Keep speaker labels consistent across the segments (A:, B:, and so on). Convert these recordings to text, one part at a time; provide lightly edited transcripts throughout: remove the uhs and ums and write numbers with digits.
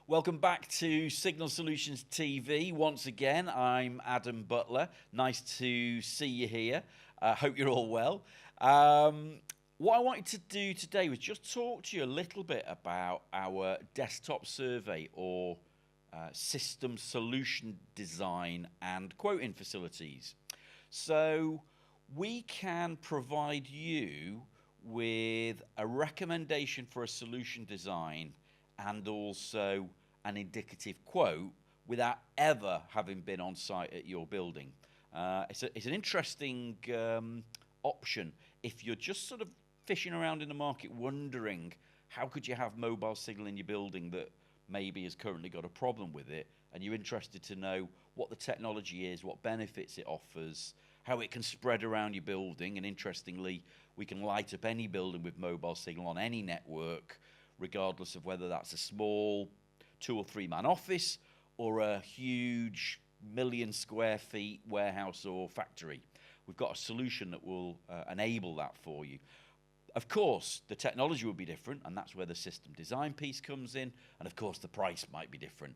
A: Welcome back to Signal Solutions TV. Once again, I'm Adam Butler. Nice to see you here. Hope you're all well. What I wanted to do today was just talk to you a little bit about our desktop survey or system solution design and quoting facilities. So we can provide you with a recommendation for a solution design and also an indicative quote without ever having been on site at your building. It's an interesting option if you're just sort of fishing around in the market wondering how could you have mobile signal in your building that maybe has currently got a problem with it, and you're interested to know what the technology is, what benefits it offers, how it can spread around your building. And interestingly, we can light up any building with mobile signal on any network, regardless of whether that's a small 2 or 3 man office or a huge million square feet warehouse or factory. We've got a solution that will enable that for you. Of course, the technology will be different, and that's where the system design piece comes in, and of course the price might be different.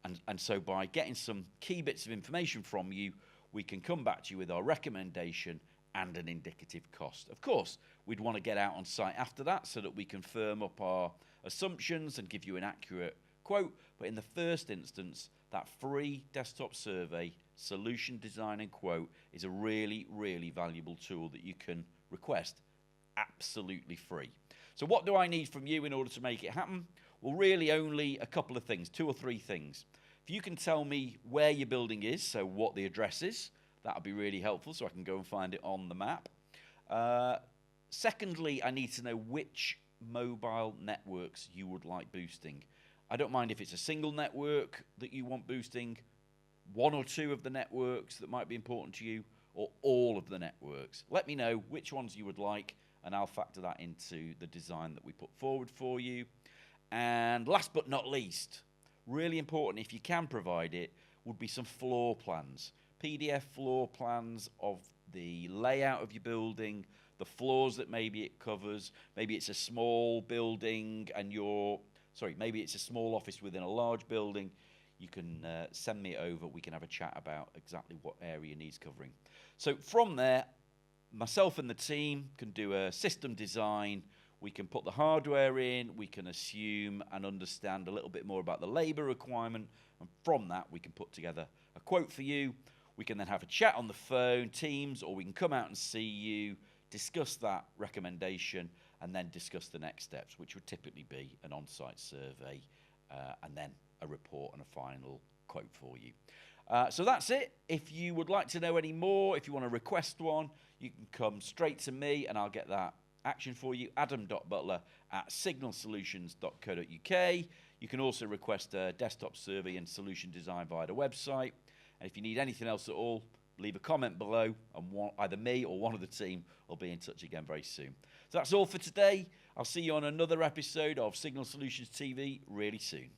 A: And so by getting some key bits of information from you, we can come back to you with our recommendation and an indicative cost. Of course, we'd want to get out on site after that so that we can firm up our assumptions and give you an accurate quote. But in the first instance, that free desktop survey, solution design and quote is a really, really valuable tool that you can request absolutely free. So what do I need from you in order to make it happen? Well, really only a couple of things, 2 or 3 things. If you can tell me where your building is, so what the address is, that would be really helpful so I can go and find it on the map. Secondly, I need to know which mobile networks you would like boosting. I don't mind if it's a single network that you want boosting, 1 or 2 of the networks that might be important to you, or all of the networks. Let me know which ones you would like, and I'll factor that into the design that we put forward for you. And last but not least, really important if you can provide it, would be some floor plans. PDF floor plans of the layout of your building, the floors that maybe it covers. Maybe it's a small building and maybe it's a small office within a large building. You can send me it over. We can have a chat about exactly what area needs covering. So from there, myself and the team can do a system design. We can put the hardware in. We can assume and understand a little bit more about the labor requirement. And from that, we can put together a quote for you. We can then have a chat on the phone, Teams, or we can come out and see you, discuss that recommendation, and then discuss the next steps, which would typically be an on-site survey and then a report and a final quote for you. So that's it. If you would like to know any more, if you want to request one, you can come straight to me and I'll get that action for you, adam.butler@signalsolutions.co.uk. You can also request a desktop survey and solution design via the website. And if you need anything else at all, leave a comment below and either me or one of the team will be in touch again very soon. So that's all for today. I'll see you on another episode of Signal Solutions TV really soon.